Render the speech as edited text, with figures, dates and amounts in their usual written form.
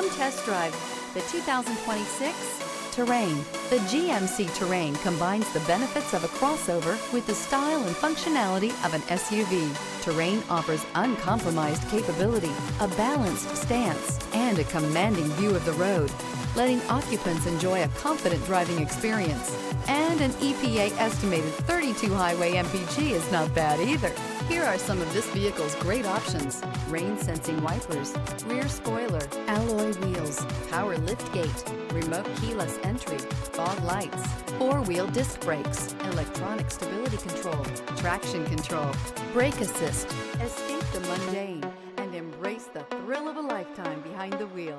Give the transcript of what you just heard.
Come test drive the 2026 Terrain. The GMC Terrain combines the benefits of a crossover with the style and functionality of an SUV. Terrain offers uncompromised capability, a balanced stance, and a commanding view of the road, letting occupants enjoy a confident driving experience. And an EPA estimated 32 highway MPG is not bad either. Here are some of this vehicle's great options: rain sensing wipers, rear spoiler, alloy wheels, power liftgate, remote keyless entry, fog lights, four-wheel disc brakes, electronic stability control, traction control, brake assist. Escape the mundane and embrace the thrill of a lifetime behind the wheel.